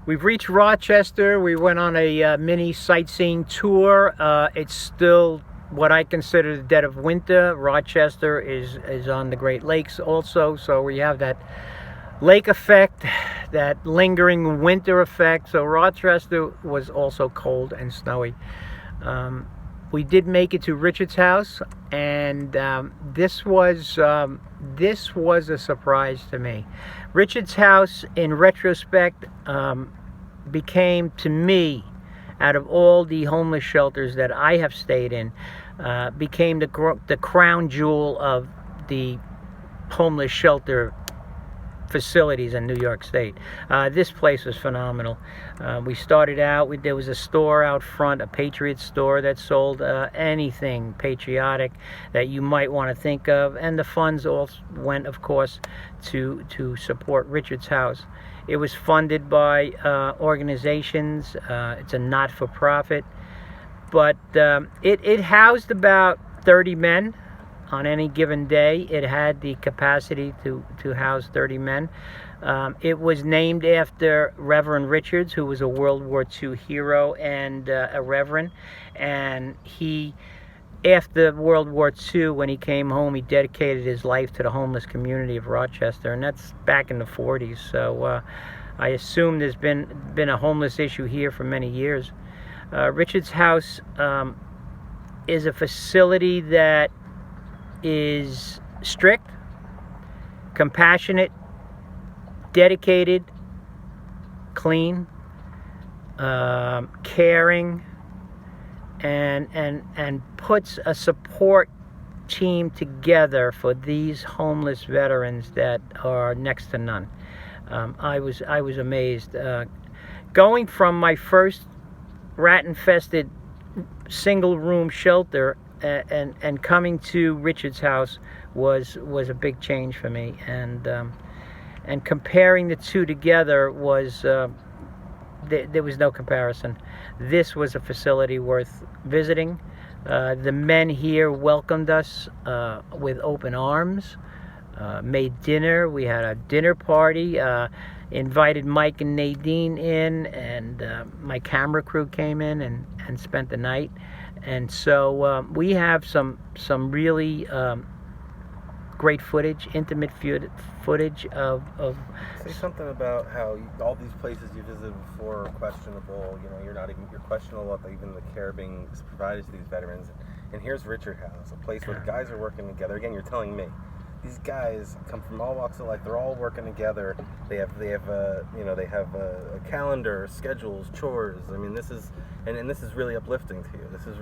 We've reached Rochester. We went on a mini sightseeing tour. It's still what I consider the dead of winter. Rochester is on the Great Lakes also, so we have that lake effect, that lingering winter effect. So Rochester was also cold and snowy. We did make it to Richard's house, and this was a surprise to me. Richard's house, in retrospect, became, to me, out of all the homeless shelters that I have stayed in, became the crown jewel of the homeless shelter facilities in New York State. This place was phenomenal. We started out, there was a store out front, a Patriot store that sold anything patriotic that you might want to think of, and the funds all went, of course, to support Richard's House. It was funded by organizations. It's a not-for-profit, but it housed about 30 men. On any given day, it had the capacity to house 30 men. It was named after Reverend Richards, who was a World War II hero and a reverend. And he, after World War II, when he came home, he dedicated his life to the homeless community of Rochester, and that's back in the 40s. So I assume there's been a homeless issue here for many years. Richard's House is a facility that is strict, compassionate, dedicated, clean, caring, and puts a support team together for these homeless veterans that are next to none. I was amazed. Going from my first rat-infested single-room shelter and coming to Richard's House was a big change for me, and comparing the two together was there was no comparison. This was a facility worth visiting. The men here welcomed us with open arms, made dinner. We had a dinner party, invited Mike and Nadine in, and my camera crew came in and spent the night. And so we have some really great footage, intimate footage of. Say something about how all these places you visited before are questionable. You know, you're questionable about even the care being provided to these veterans. And here's Richard House, a place where the guys are working together. Again, you're telling me these guys come from all walks of life. They're all working together. They have a calendar, schedules, chores. I mean, this is really uplifting to you. This makes